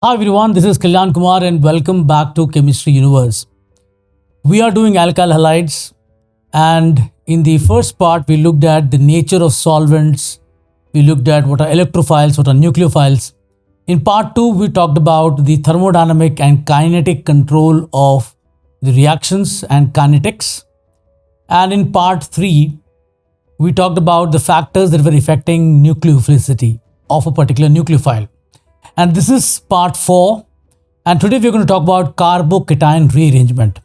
Hi everyone, this is Kalyan Kumar and welcome back to Chemistry Universe. We are doing alkyl halides, and in the first part we looked at the nature of solvents, we looked at what are electrophiles, what are nucleophiles. In part 2 we talked about the thermodynamic and kinetic control of the reactions and kinetics. And in part 3 we talked about the factors that were affecting nucleophilicity of a particular nucleophile. And this is part 4, and today we're going to talk about carbocation rearrangement.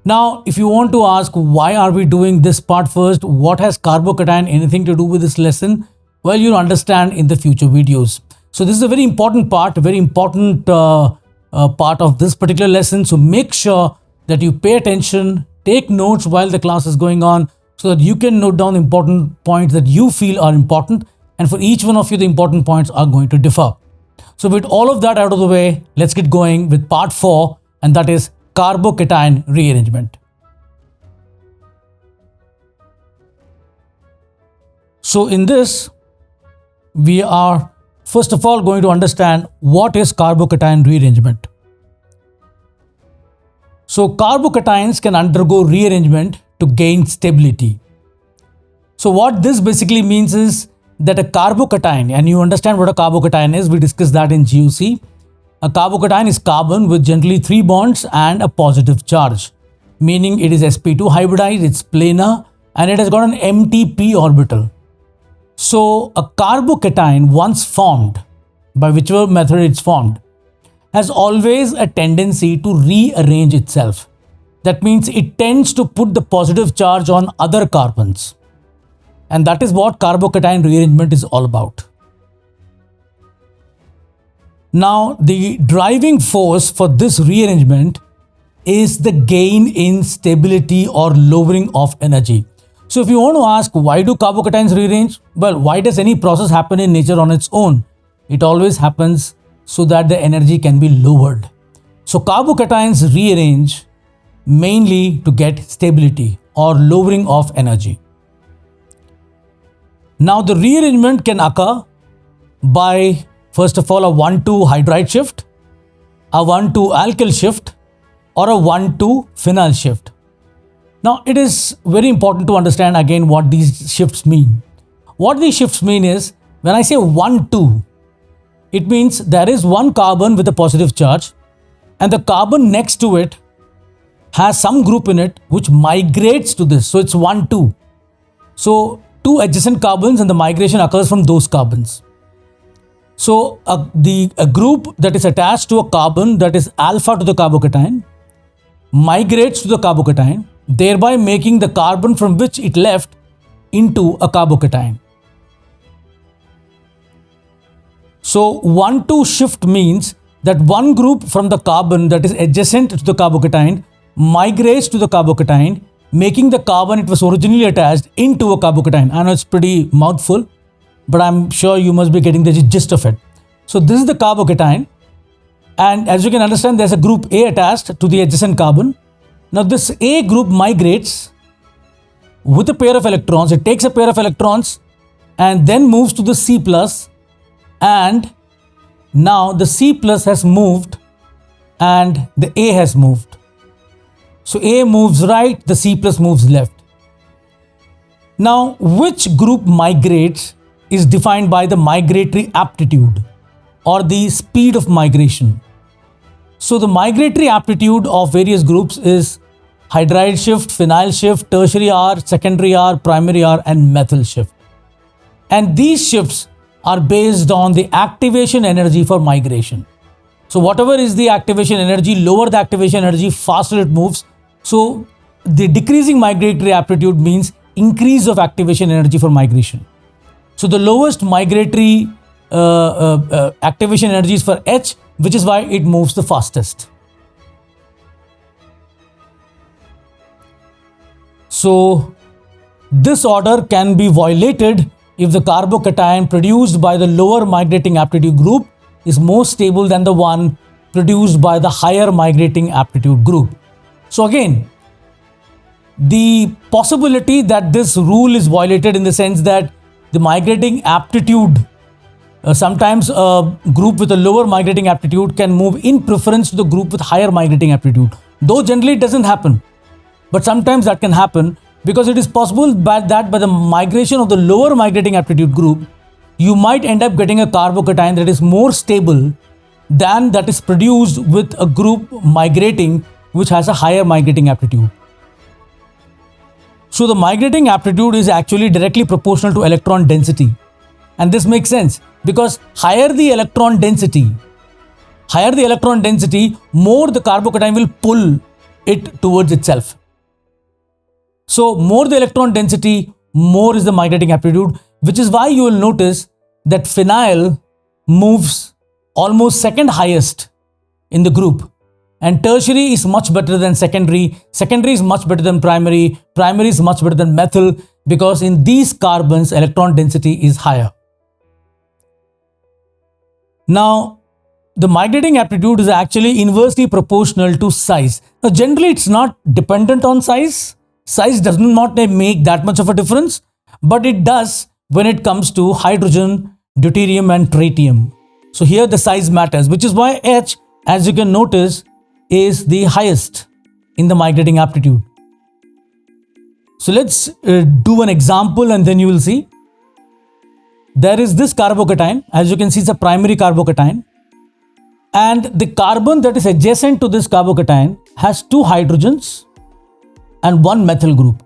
Now, if you want to ask why are we doing this part first, what has carbocation anything to do with this lesson? Well, you'll understand in the future videos. So this is a very important part, a very important part of this particular lesson. So make sure that you pay attention, take notes while the class is going on, so that you can note down important points that you feel are important. And for each one of you, the important points are going to differ. So with all of that out of the way, let's get going with part 4, and that is carbocation rearrangement. So in this, we are first of all going to understand what is carbocation rearrangement. So carbocations can undergo rearrangement to gain stability. So what this basically means is that a carbocation, and you understand what a carbocation is, we discussed that in GUC. A carbocation is carbon with generally 3 bonds and a positive charge, meaning it is sp2 hybridized, it's planar, and it has got an empty p orbital. So a carbocation, once formed, by whichever method it's formed, has always a tendency to rearrange itself. That means it tends to put the positive charge on other carbons. And that is what carbocation rearrangement is all about. Now, the driving force for this rearrangement is the gain in stability or lowering of energy. So if you want to ask why do carbocations rearrange? Well, why does any process happen in nature on its own? It always happens so that the energy can be lowered. So carbocations rearrange mainly to get stability or lowering of energy. Now the rearrangement can occur by, first of all, a 1,2 hydride shift, a 1,2 alkyl shift, or a 1,2 phenyl shift. Now it is very important to understand again what these shifts mean. What these shifts mean is, when I say 1,2, it means there is one carbon with a positive charge, and the carbon next to it has some group in it which migrates to this. So it's 1,2. So 2 adjacent carbons, and the migration occurs from those carbons. So a group that is attached to a carbon that is alpha to the carbocation migrates to the carbocation, thereby making the carbon from which it left into a carbocation. So 1,2 shift means that one group from the carbon that is adjacent to the carbocation migrates to the carbocation, making the carbon it was originally attached into a carbocation. I know it's pretty mouthful, but I'm sure you must be getting the gist of it. So this is the carbocation, and as you can understand, there's a group A attached to the adjacent carbon. Now this A group migrates with a pair of electrons. It takes a pair of electrons and then moves to the C+, and now the C+ has moved and the A has moved. So A moves right, the C+ moves left. Now, which group migrates is defined by the migratory aptitude or the speed of migration. So the migratory aptitude of various groups is hydride shift, phenyl shift, tertiary R, secondary R, primary R, and methyl shift. And these shifts are based on the activation energy for migration. So whatever is the activation energy, lower the activation energy, faster it moves. So the decreasing migratory aptitude means increase of activation energy for migration. So the lowest migratory activation energy is for H, which is why it moves the fastest. So this order can be violated if the carbocation produced by the lower migrating aptitude group is more stable than the one produced by the higher migrating aptitude group. So again, the possibility that this rule is violated in the sense that the migrating aptitude Sometimes a group with a lower migrating aptitude can move in preference to the group with higher migrating aptitude. Though generally it doesn't happen, but sometimes that can happen because it is possible that by the migration of the lower migrating aptitude group, you might end up getting a carbocation that is more stable than that is produced with a group migrating which has a higher migrating aptitude. So the migrating aptitude is actually directly proportional to electron density. And this makes sense because higher the electron density, more the carbocation will pull it towards itself. So more the electron density, more is the migrating aptitude, which is why you will notice that phenyl moves almost second highest in the group. And tertiary is much better than secondary. Secondary is much better than primary. Primary is much better than methyl because in these carbons, electron density is higher. Now, the migrating aptitude is actually inversely proportional to size. Now, generally, it's not dependent on size. Size does not make that much of a difference, but it does when it comes to hydrogen, deuterium, and tritium. So here the size matters, which is why H, as you can notice, is the highest in the migrating aptitude. So let's do an example and then you will see. There is this carbocation, as you can see it's a primary carbocation, and the carbon that is adjacent to this carbocation has 2 hydrogens and 1 methyl group.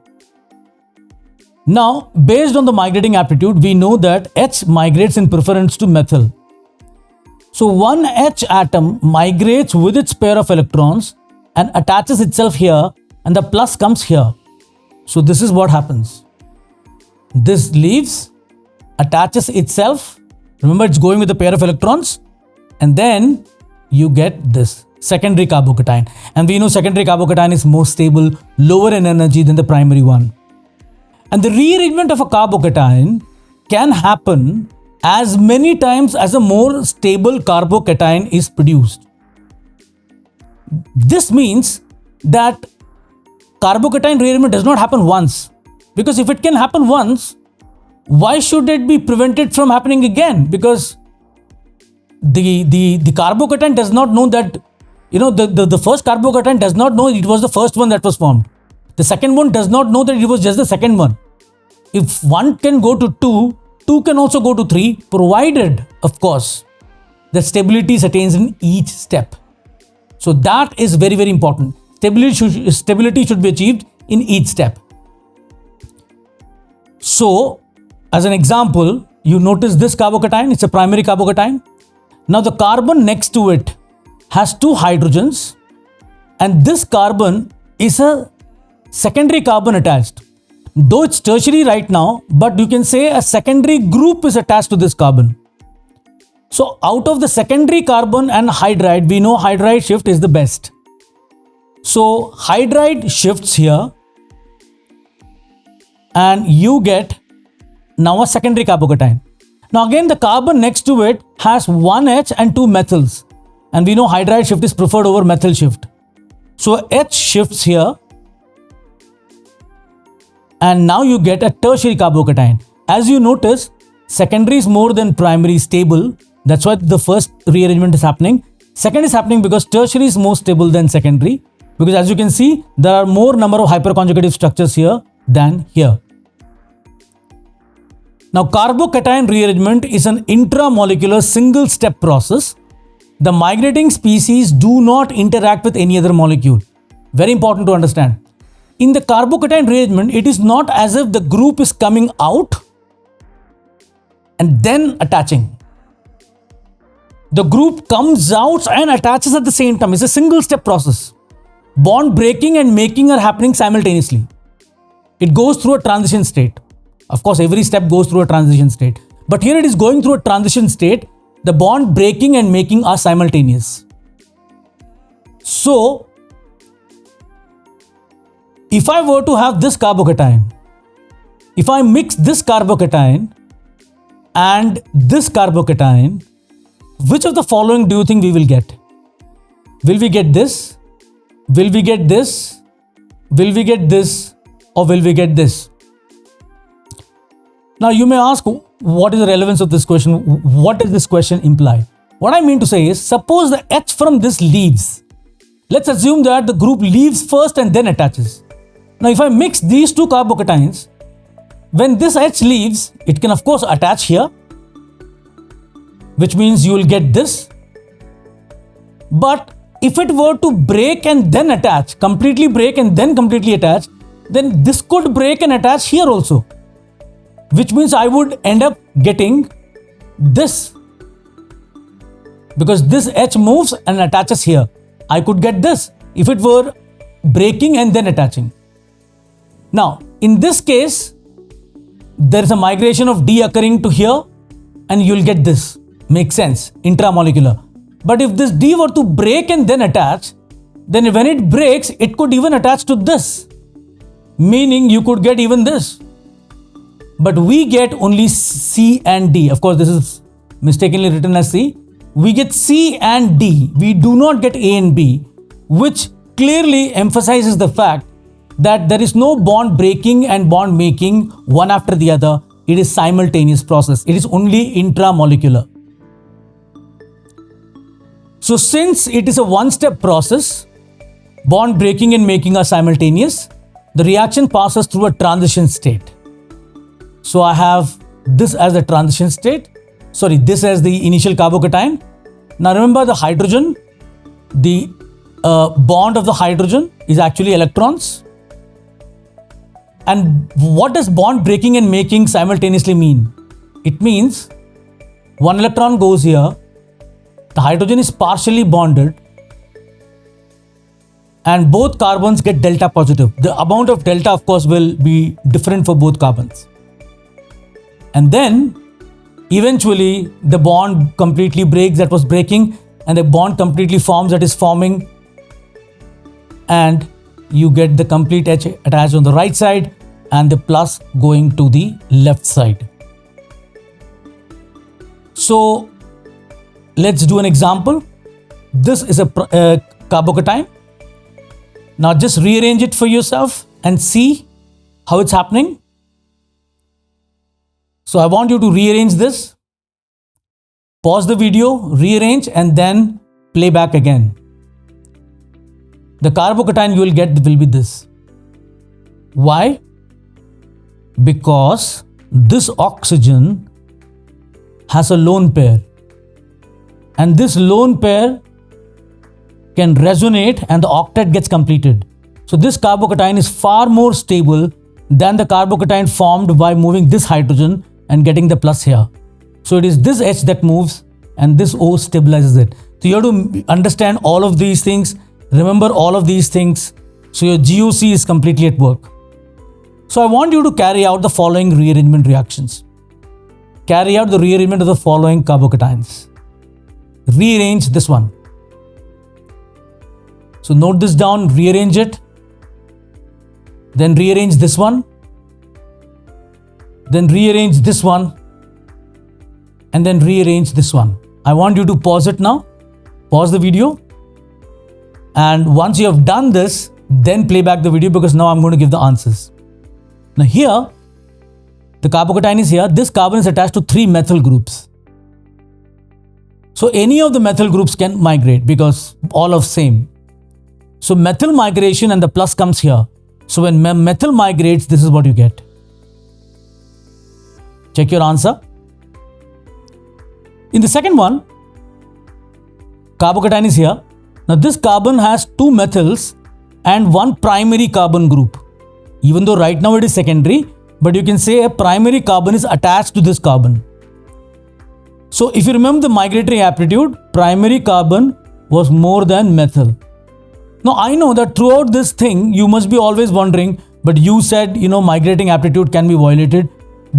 Now, based on the migrating aptitude, we know that H migrates in preference to methyl. So one H atom migrates with its pair of electrons and attaches itself here, and the plus comes here. So this is what happens. This leaves, attaches itself. Remember, it's going with a pair of electrons, and then you get this secondary carbocation. And we know secondary carbocation is more stable, lower in energy than the primary one. And the rearrangement of a carbocation can happen as many times as a more stable carbocation is produced. This means that carbocation rearrangement does not happen once, because if it can happen once, why should it be prevented from happening again? Because the carbocation does not know that, the first carbocation does not know it was the first one that was formed. The second one does not know that it was just the second one. If one can go to 2, 2 can also go to 3, provided, of course, that stability is attained in each step. So that is very, very important. Stability should be achieved in each step. So, as an example, you notice this carbocation, it's a primary carbocation. Now the carbon next to it has 2 hydrogens, and this carbon is a secondary carbon attached. Though it's tertiary right now, but you can say a secondary group is attached to this carbon. So out of the secondary carbon and hydride, we know hydride shift is the best. So hydride shifts here, and you get now a secondary carbocation. Now again, the carbon next to it has 1 H and 2 methyls, and we know hydride shift is preferred over methyl shift. So H shifts here, and now you get a tertiary carbocation. As you notice, secondary is more than primary stable. That's why the first rearrangement is happening. Second is happening because tertiary is more stable than secondary, because as you can see, there are more number of hyperconjugative structures here than here. Now, carbocation rearrangement is an intramolecular single-step process. The migrating species do not interact with any other molecule. Very important to understand. In the carbocation rearrangement, it is not as if the group is coming out and then attaching. The group comes out and attaches at the same time. It's a single-step process. Bond breaking and making are happening simultaneously. It goes through a transition state. Of course, every step goes through a transition state. But here it is going through a transition state. The bond breaking and making are simultaneous. So, if I were to have this carbocation, if I mix this carbocation and this carbocation, which of the following do you think we will get? Will we get this? Will we get this? Will we get this? Or will we get this? Now you may ask, what is the relevance of this question? What does this question imply? What I mean to say is, suppose the H from this leaves. Let's assume that the group leaves first and then attaches. Now, if I mix these two carbocations, when this H leaves, it can of course attach here, which means you will get this. But if it were to break and then attach, completely break and then completely attach, then this could break and attach here also, which means I would end up getting this, because this H moves and attaches here. I could get this if it were breaking and then attaching. Now, in this case, there is a migration of D occurring to here and you'll get this. Makes sense, intramolecular. But if this D were to break and then attach, then when it breaks, it could even attach to this, meaning you could get even this. But we get only C and D. Of course, this is mistakenly written as C. We get C and D. We do not get A and B, which clearly emphasizes the fact that there is no bond breaking and bond making one after the other. It is simultaneous process. It is only intramolecular. So since it is a one-step process, bond breaking and making are simultaneous, the reaction passes through a transition state. So I have this as the transition state, this as the initial carbocation. Now remember the hydrogen, the bond of the hydrogen is actually electrons. And what does bond breaking and making simultaneously mean? It means one electron goes here, the hydrogen is partially bonded, and both carbons get delta positive. The amount of delta, of course, will be different for both carbons. And then eventually the bond completely breaks, that was breaking, and the bond completely forms, that is forming, and you get the complete H attached on the right side and the plus going to the left side. So let's do an example. This is a carbocation. Now just rearrange it for yourself and see how it's happening. So I want you to rearrange this. Pause the video, rearrange, and then play back again. The carbocation you will get will be this. Why? Because this oxygen has a lone pair, and this lone pair can resonate and the octet gets completed. So this carbocation is far more stable than the carbocation formed by moving this hydrogen and getting the plus here. So it is this H that moves and this O stabilizes it. So you have to understand all of these things, remember all of these things, so your GOC is completely at work. So I want you to carry out the following rearrangement reactions. Carry out the rearrangement of the following carbocations. Rearrange this one. So note this down, rearrange it. Then rearrange this one. Then rearrange this one. And then rearrange this one. I want you to pause it now. Pause the video. And once you have done this, then play back the video, because now I'm going to give the answers. Now here, the carbocation is here. This carbon is attached to 3 methyl groups. So any of the methyl groups can migrate because all of same. So methyl migration and the plus comes here. So when methyl migrates, this is what you get. Check your answer. In the second one, carbocation is here. Now this carbon has 2 methyls and 1 primary carbon group. Even though right now it is secondary, but you can say a primary carbon is attached to this carbon. So if you remember the migratory aptitude, primary carbon was more than methyl. Now I know that throughout this thing, you must be always wondering, but you said, migrating aptitude can be violated.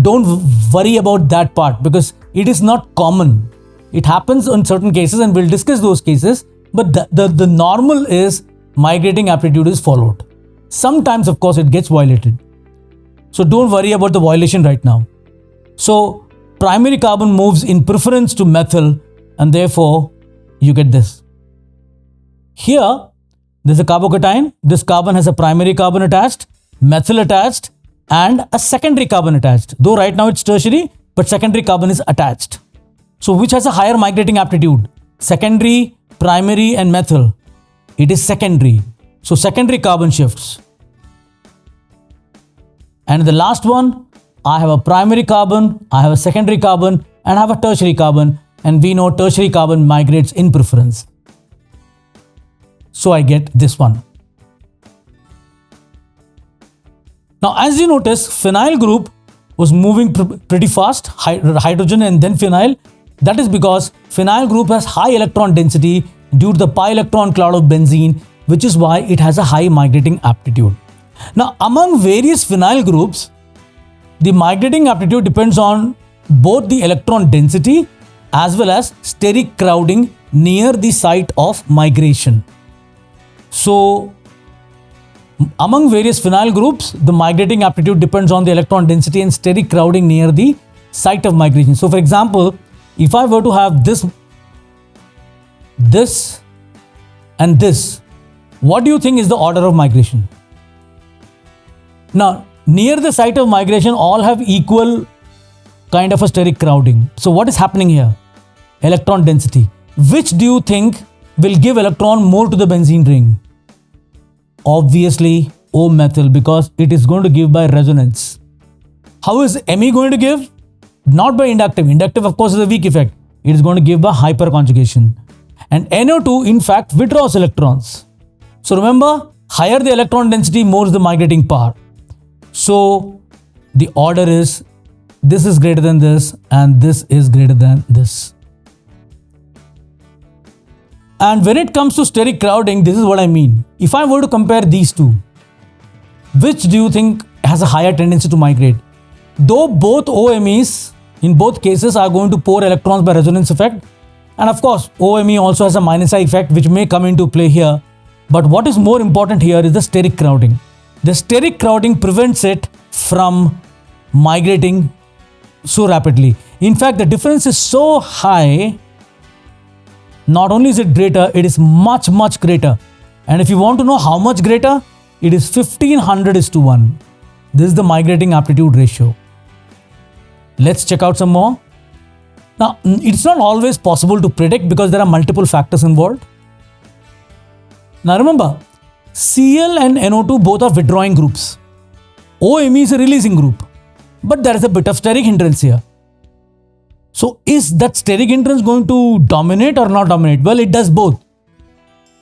Don't worry about that part, because it is not common. It happens in certain cases and we'll discuss those cases, but the normal is migrating aptitude is followed. Sometimes, of course, it gets violated. So don't worry about the violation right now. So primary carbon moves in preference to methyl, and therefore you get this. Here, there's a carbocation. This carbon has a primary carbon attached, methyl attached, and a secondary carbon attached. Though right now it's tertiary, but secondary carbon is attached. So which has a higher migrating aptitude? Secondary, primary and methyl. It is secondary. So secondary carbon shifts. And the last one, I have a primary carbon, I have a secondary carbon, and I have a tertiary carbon. And we know tertiary carbon migrates in preference. So I get this one. Now, as you notice, phenyl group was moving pretty fast, hydrogen and then phenyl. That is because phenyl group has high electron density due to the pi electron cloud of benzene, which is why it has a high migrating aptitude. Now, among various phenyl groups, the migrating aptitude depends on both the electron density as well as steric crowding near the site of migration. So, among various phenyl groups, the migrating aptitude depends on the electron density and steric crowding near the site of migration. So, for example, if I were to have this and this, what do you think is the order of migration? Now, near the site of migration, all have equal kind of a steric crowding. So, what is happening here? Electron density. Which do you think will give electron more to the benzene ring? Obviously, O-methyl, because it is going to give by resonance. How is Me going to give? Not by inductive. Inductive, of course, is a weak effect. It is going to give by hyperconjugation. And NO2, in fact, withdraws electrons. So remember, higher the electron density, more is the migrating power. So the order is this is greater than this and this is greater than this. And when it comes to steric crowding, this is what I mean. If I were to compare these two, which do you think has a higher tendency to migrate? Though both OMEs, in both cases, are going to pour electrons by resonance effect. And of course, OME also has a minus I effect, which may come into play here. But what is more important here is the steric crowding. The steric crowding prevents it from migrating so rapidly. In fact, the difference is so high. Not only is it greater, it is much, much greater. And if you want to know how much greater, it is 1500:1. This is the migrating aptitude ratio. Let's check out some more. Now, it's not always possible to predict because there are multiple factors involved. Now remember, Cl and NO2 both are withdrawing groups. OMe is a releasing group. But there is a bit of steric hindrance here. So is that steric hindrance going to dominate or not dominate? Well, it does both.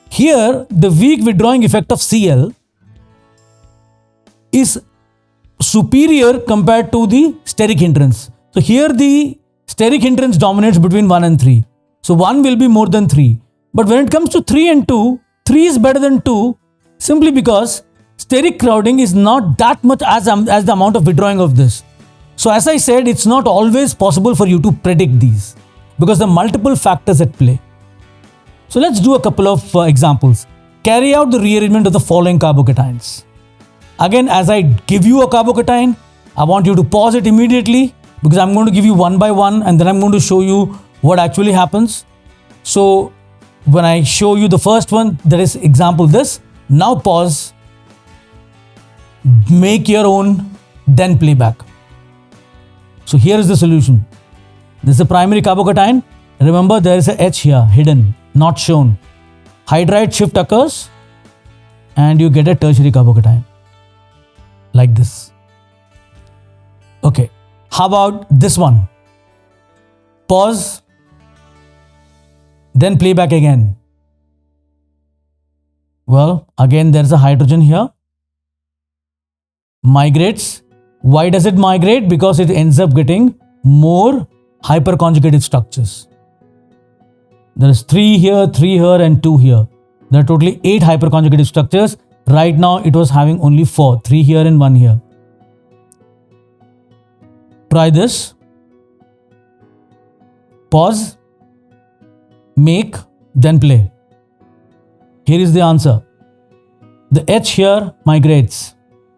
Here, the weak withdrawing effect of Cl is superior compared to the steric hindrance. So here the steric hindrance dominates between 1 and 3. So 1 will be more than 3. But when it comes to 3 and 2, 3 is better than 2 simply because steric crowding is not that much as the amount of withdrawing of this. So as I said, it's not always possible for you to predict these because there are multiple factors at play. So let's do a couple of examples. Carry out the rearrangement of the following carbocations. Again, as I give you a carbocation, I want you to pause it immediately because I'm going to give you one by one and then I'm going to show you what actually happens. So when I show you the first one, that is example this. Now pause, make your own, then play back. So here is the solution. This is the primary carbocation. Remember, there is a H here, hidden, not shown. Hydride shift occurs and you get a tertiary carbocation. Like this. Okay. How about this one? Pause. Then play back again. Well, again, there's a hydrogen here. Migrates. Why does it migrate? Because it ends up getting more hyperconjugated structures. There is 3 here, 3 here and 2 here. There are totally 8 hyperconjugated structures. Right now it was having only 4, 3 here and 1 here. Try this. Pause. Make, then play. Here is the answer. The H here migrates.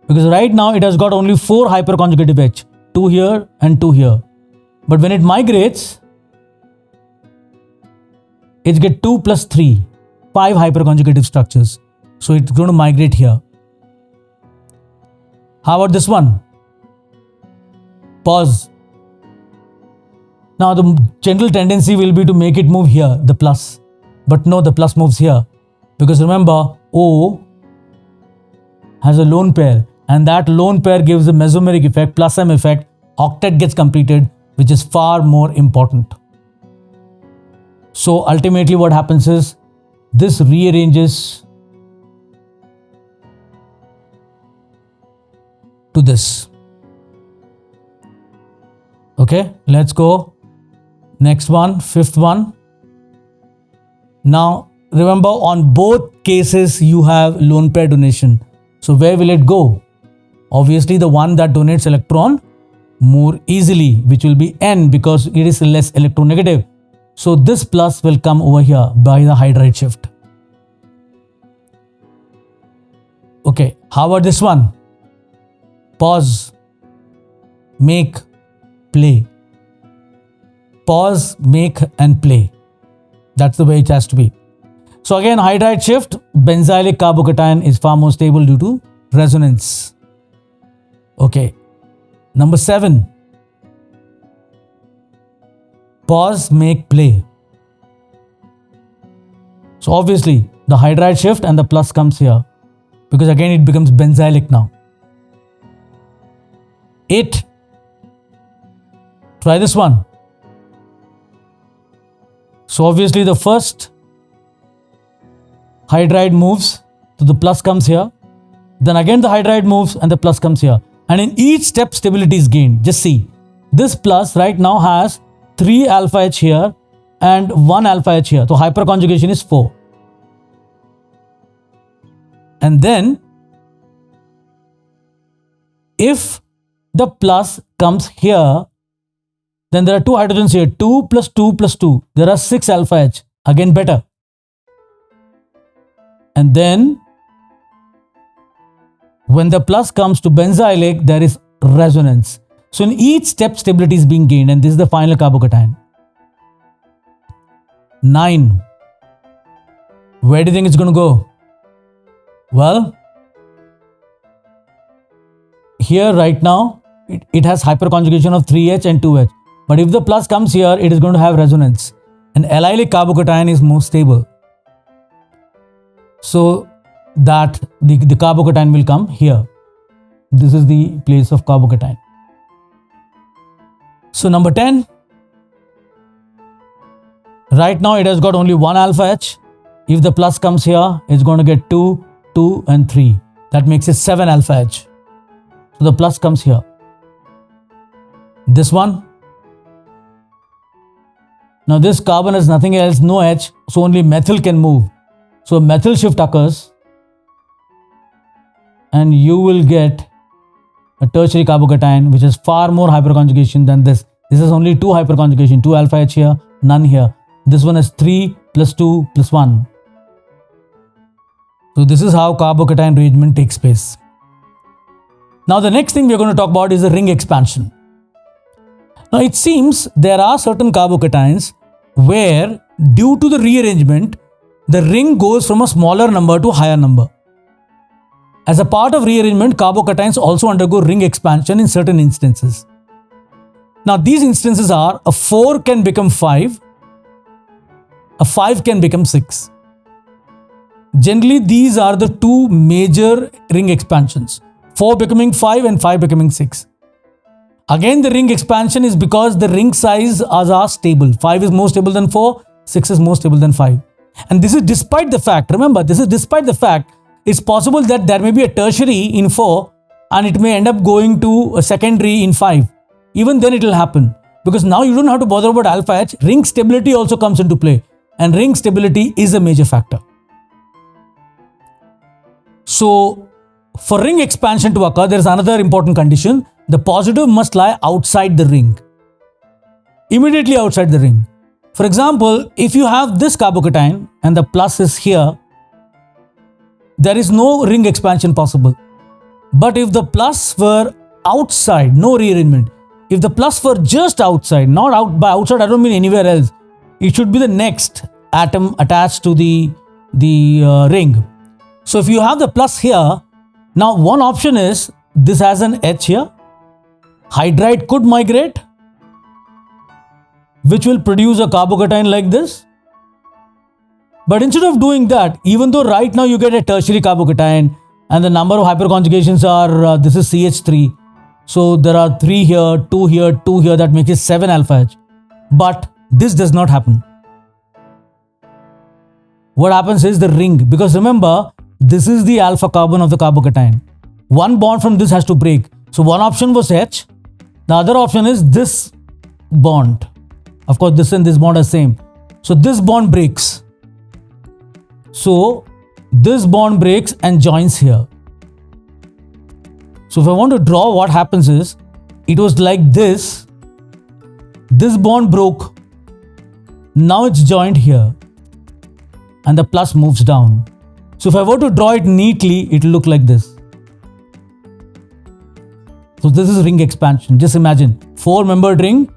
Because right now it has got only 4 hyperconjugative H. 2 here and 2 here. But when it migrates, it gets 2 plus 3. 5 hyperconjugative structures. So it's going to migrate here. How about this one? Pause. Now the general tendency will be to make it move here, the plus. But no, the plus moves here. Because remember, O has a lone pair, and that lone pair gives a mesomeric effect, plus M effect, octet gets completed, which is far more important. So ultimately what happens is, this rearranges to this. Okay, let's go. Next one, fifth one. Now remember, on both cases you have lone pair donation. So where will it go? Obviously the one that donates electron more easily, which will be N, because it is less electronegative. So this plus will come over here by the hydride shift. Okay, how about this one? Pause, make, play. Pause, make and play. That's the way it has to be. So again, hydride shift, benzylic carbocation is far more stable due to resonance. Okay, number 7. Pause, make, play. So obviously the hydride shift and the plus comes here, because again it becomes benzylic now. 8. Try this one. So obviously the first hydride moves, so the plus comes here. Then again the hydride moves and the plus comes here. And in each step stability is gained. Just see, this plus right now has 3 alpha H here and 1 alpha H here. So hyperconjugation is 4. And then if the plus comes here, then there are 2 hydrogens here, 2 plus 2 plus 2. There are 6 alpha H, again better. And then when the plus comes to benzylic, there is resonance. So in each step stability is being gained, and this is the final carbocation. 9. Where do you think it's going to go? Well, here right now it has hyperconjugation of 3H and 2H. But if the plus comes here, it is going to have resonance. And allylic carbocation is more stable. So that the carbocation will come here. This is the place of carbocation. So number 10. Right now it has got only 1 alpha H. If the plus comes here, it's going to get 2, 2 and 3. That makes it 7 alpha H. So the plus comes here. This one. Now this carbon has nothing else, no H, so only methyl can move. So methyl shift occurs and you will get a tertiary carbocation which is far more hyperconjugation than this. This is only 2 hyperconjugation, 2 alpha H here, none here. This one is 3 plus 2 plus 1. So this is how carbocation rearrangement takes place. Now the next thing we are going to talk about is the ring expansion. Now it seems there are certain carbocations where due to the rearrangement, the ring goes from a smaller number to a higher number. As a part of rearrangement, carbocations also undergo ring expansion in certain instances. Now these instances are, a 4 can become 5, a 5 can become 6. Generally these are the 2 major ring expansions, 4 becoming 5 and 5 becoming 6. Again, the ring expansion is because the ring size are stable. 5 is more stable than 4, 6 is more stable than 5. And this is despite the fact, remember, this is despite the fact it's possible that there may be a tertiary in 4 and it may end up going to a secondary in 5. Even then it will happen, because now you don't have to bother about alpha H. Ring stability also comes into play, and ring stability is a major factor. So for ring expansion to occur, there is another important condition. The positive must lie outside the ring, immediately outside the ring. For example, if you have this carbocation and the plus is here, there is no ring expansion possible. But if the plus were outside, no rearrangement. If the plus were just outside, not out, by outside I don't mean anywhere else, it should be the next atom attached to the ring. So if you have the plus here, now one option is this has an H here. Hydride could migrate, which will produce a carbocation like this. But instead of doing that, even though right now you get a tertiary carbocation and the number of hyperconjugations are, this is CH3. So there are 3 here, 2 here, 2 here, that makes it 7 alpha H. But this does not happen. What happens is the ring, because remember, this is the alpha carbon of the carbocation. One bond from this has to break. So one option was H. The other option is this bond. Of course, this and this bond are same. So this bond breaks. So this bond breaks and joins here. So if I want to draw, what happens is, it was like this. This bond broke. Now it's joined here. And the plus moves down. So if I were to draw it neatly, it will look like this. So this is ring expansion. Just imagine 4-membered ring,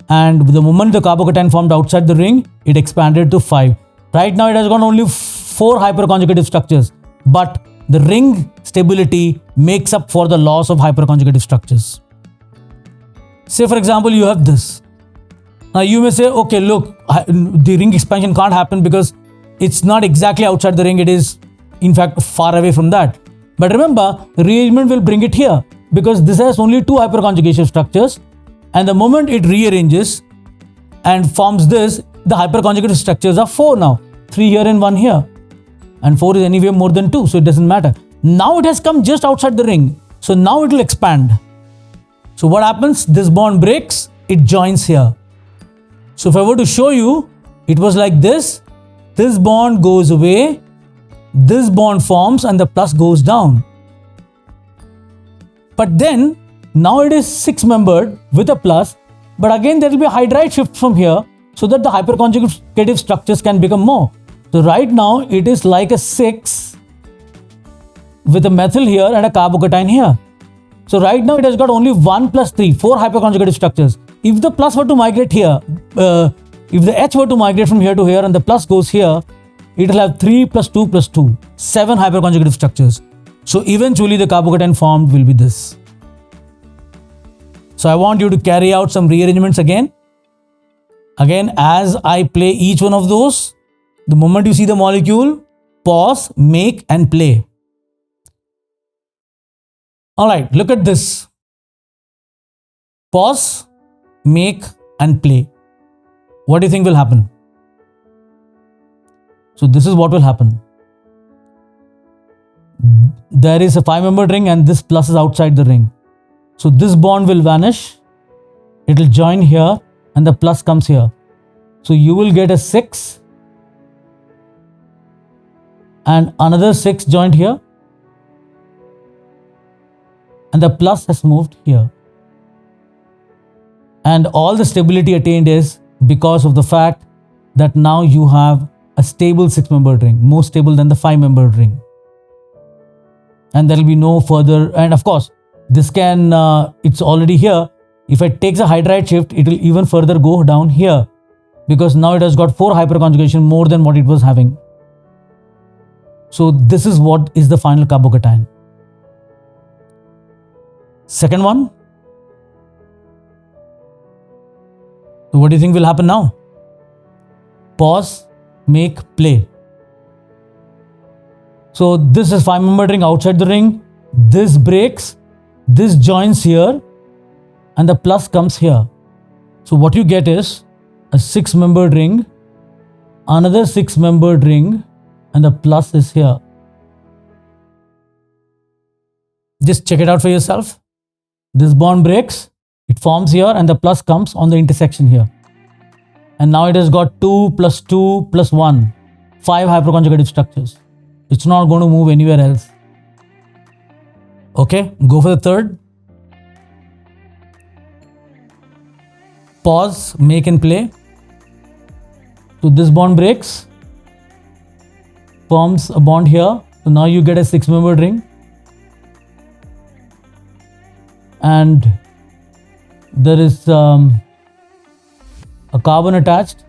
and the moment the carbocation formed outside the ring, it expanded to 5. Right now it has got only 4 hyperconjugative structures, but the ring stability makes up for the loss of hyperconjugative structures. Say for example, you have this. Now you may say, okay, look, the ring expansion can't happen because it's not exactly outside the ring, it is in fact far away from that. But remember, rearrangement will bring it here because this has only 2 hyperconjugation structures, and the moment it rearranges and forms this, the hyperconjugative structures are 4 now. 3 here and 1 here. And 4 is anyway more than 2, so it doesn't matter. Now it has come just outside the ring. So now it will expand. So what happens? This bond breaks, it joins here. So if I were to show you, it was like this. This bond goes away, this bond forms, and the plus goes down. But then, now it is 6-membered with a plus, but again there will be a hydride shift from here so that the hyperconjugative structures can become more. So right now it is like a 6 with a methyl here and a carbocation here. So right now it has got only 1 plus 3, 4 hyperconjugative structures. If the plus were to migrate here, if the H were to migrate from here to here and the plus goes here, it will have 3 plus 2 plus 2, 7 hyperconjugative structures. So eventually the carbocation formed will be this. So I want you to carry out some rearrangements again. Again, as I play each one of those, the moment you see the molecule, pause, make and play. Alright, look at this. Pause, make and play. What do you think will happen? So this is what will happen. There is a 5-membered ring and this plus is outside the ring. So this bond will vanish. It will join here and the plus comes here. So you will get a 6 and another 6 joined here. And the plus has moved here. And all the stability attained is because of the fact that now you have a stable 6-membered ring, more stable than the 5-membered ring. And there will be no further, and of course, this can, it's already here. If it takes a hydride shift, it will even further go down here because now it has got 4 hyperconjugation more than what it was having. So this is what is the final carbocation. Second one. So what do you think will happen now? Pause, make, play. So this is 5-membered ring outside the ring. This breaks. This joins here. And the plus comes here. So what you get is a 6-membered ring. Another 6-membered ring. And the plus is here. Just check it out for yourself. This bond breaks. It forms here and the plus comes on the intersection here. And now it has got 2 plus 2 plus 1. 5 hyperconjugative structures. It's not going to move anywhere else. Okay, go for the third. Pause, make and play. So this bond breaks. Forms a bond here. So now you get a 6-membered ring. And there is a carbon attached.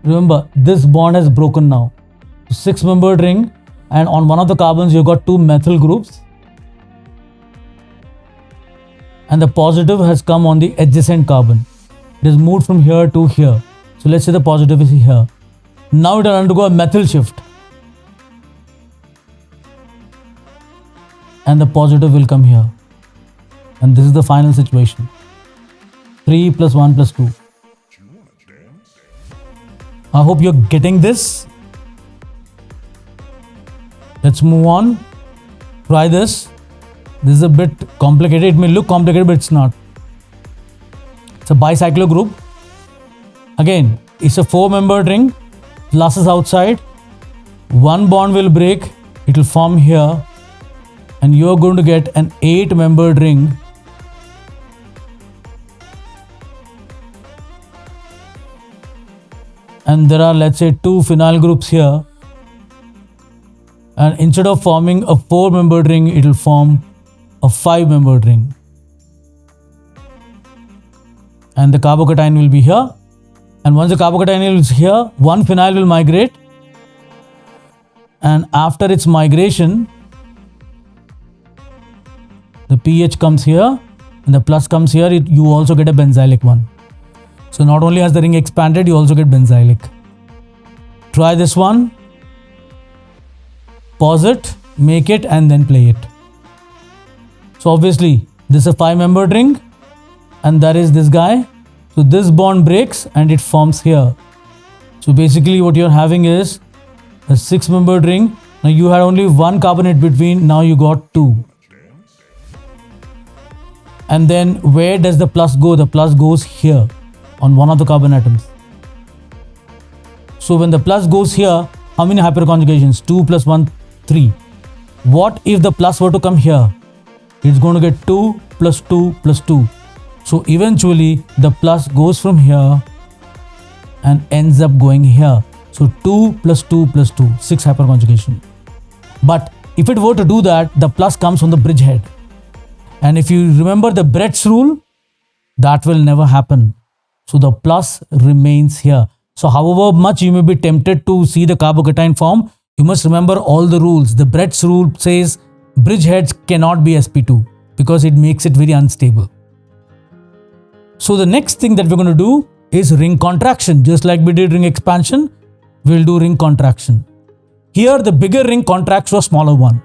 Remember, this bond has broken now. 6-membered ring, and on one of the carbons you've got 2 methyl groups. And the positive has come on the adjacent carbon. It has moved from here to here. So let's say the positive is here. Now it will undergo a methyl shift. And the positive will come here. And this is the final situation. 3 plus 1 plus 2. I hope you're getting this. Let's move on. Try this. This is a bit complicated. It may look complicated, but it's not. It's a bicyclo group. Again, it's a 4-membered ring. Plus is outside. One bond will break. It will form here. And you're going to get an 8-membered ring. And there are, let's say, 2 phenyl groups here. And instead of forming a 4-membered ring, it will form a 5-membered ring. And the carbocation will be here. And once the carbocation is here, one phenyl will migrate. And after its migration, the pH comes here and the plus comes here. You also get a benzylic one. So not only has the ring expanded, you also get benzylic. Try this one. Pause it, make it, and then play it. So obviously, this is a 5-membered ring, and that is this guy. So this bond breaks and it forms here. So basically what you're having is a 6-membered ring. Now you had only one carbonate between, now you got 2. And then where does the plus go? The plus goes here on one of the carbon atoms. So when the plus goes here, how many hyperconjugations? 2 plus 1, 3. What if the plus were to come here? It's going to get 2 plus 2 plus 2. So eventually the plus goes from here and ends up going here. So 2 plus 2 plus 2, 6 hyperconjugation. But if it were to do that, the plus comes on the bridgehead. And if you remember the Brett's rule, that will never happen. So the plus remains here. So however much you may be tempted to see the carbocation form, you must remember all the rules. The Brett's rule says bridgeheads cannot be sp2 because it makes it very unstable. So the next thing that we're going to do is ring contraction. Just like we did ring expansion, we'll do ring contraction. Here the bigger ring contracts to a smaller one.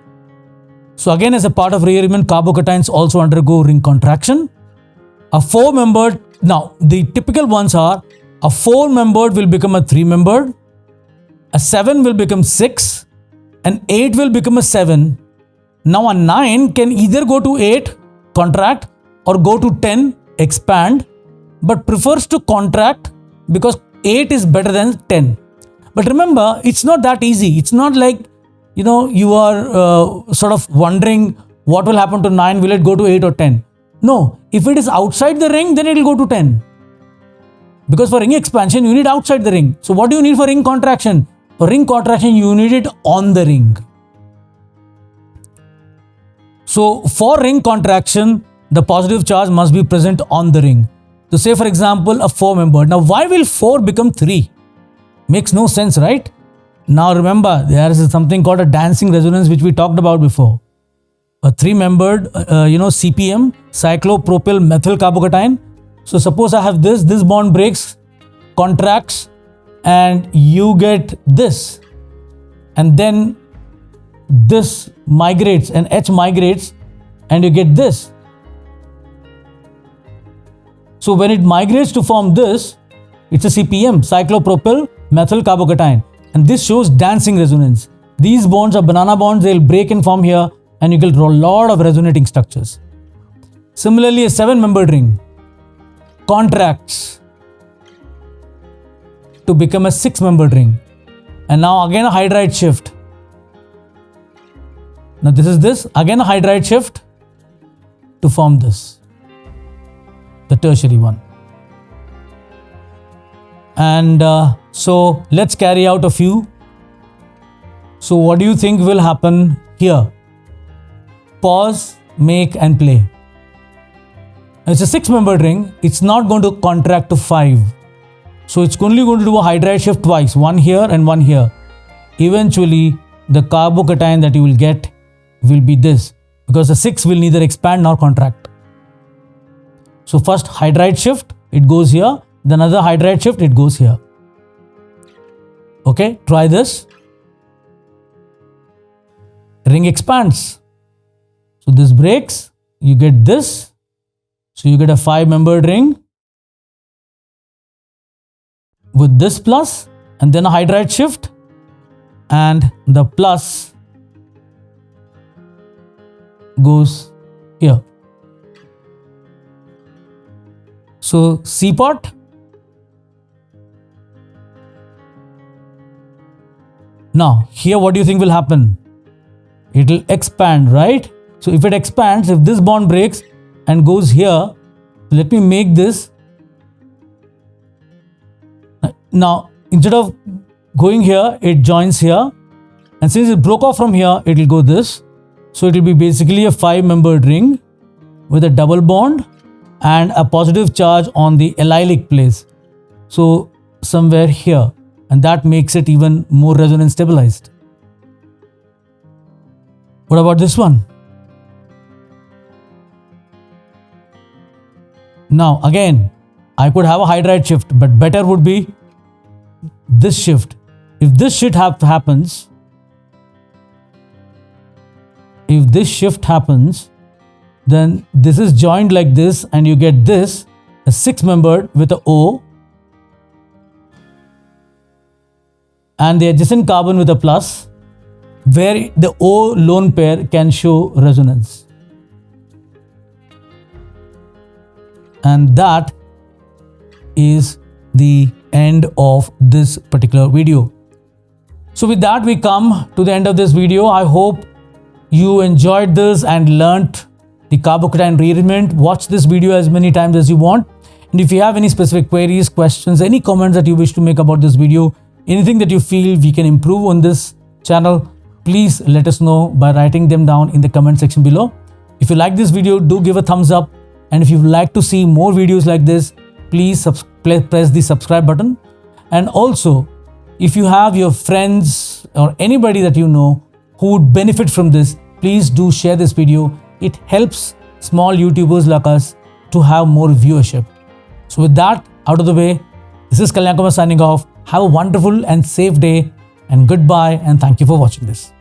So again, as a part of rearrangement, carbocations also undergo ring contraction. A 4-membered, now the typical ones are a 4-membered will become a 3-membered, a 7 will become 6, an 8 will become a 7. Now a 9 can either go to 8, contract, or go to 10, expand, but prefers to contract because 8 is better than 10. But remember, it's not that easy. It's not like, you are sort of wondering what will happen to 9, will it go to 8 or 10? No, if it is outside the ring, then it will go to 10. Because for ring expansion, you need outside the ring. So what do you need for ring contraction? For ring contraction, you need it on the ring. So for ring contraction, the positive charge must be present on the ring. So say for example, a 4-membered. Now why will 4 become 3? Makes no sense, right? Now remember, there is something called a dancing resonance which we talked about before. A 3-membered, CPM, cyclopropyl methyl carbocation. So suppose I have this bond breaks, contracts, and you get this. And then this migrates and H migrates and you get this. So when it migrates to form this, it's a CPM, cyclopropyl methyl carbocation. And this shows dancing resonance. These bonds are banana bonds, they'll break and form here and you get a lot of resonating structures. Similarly, a 7-membered ring contracts to become a 6-membered ring. And now again a hydride shift. Now this is this, again a hydride shift to form this, the tertiary one. And so let's carry out a few. So what do you think will happen here? Pause, make and play. It's a 6-membered ring. It's not going to contract to 5. So it's only going to do a hydride shift twice, one here and one here. Eventually, the carbocation that you will get will be this, because the 6 will neither expand nor contract. So first hydride shift, it goes here, then another hydride shift, it goes here. Okay, try this. Ring expands. So this breaks, you get this. So you get a 5-membered ring with this plus and then a hydride shift, and the plus goes here. So C-part. Now here what do you think will happen? It will expand, right? So if it expands, if this bond breaks and goes here, let me make this. Now instead of going here, it joins here, and since it broke off from here, it will go this. So it will be basically a 5-membered ring with a double bond and a positive charge on the allylic place. So somewhere here, and that makes it even more resonance stabilized. What about this one? Now again, I could have a hydride shift, but better would be this shift. If this shift happens, then this is joined like this, and you get this, a 6-membered with a O, and the adjacent carbon with a plus, where the O lone pair can show resonance. And that is the end of this particular video. So with that, we come to the end of this video. I hope you enjoyed this and learnt the carbocation rearrangement. Watch this video as many times as you want. And if you have any specific queries, questions, any comments that you wish to make about this video, anything that you feel we can improve on this channel, please let us know by writing them down in the comment section below. If you like this video, do give a thumbs up. And if you would like to see more videos like this, please press the subscribe button. And also, if you have your friends or anybody that you know who would benefit from this, please do share this video. It helps small YouTubers like us to have more viewership. So with that out of the way, this is Kalyan Kumar signing off. Have a wonderful and safe day, and goodbye, and thank you for watching this.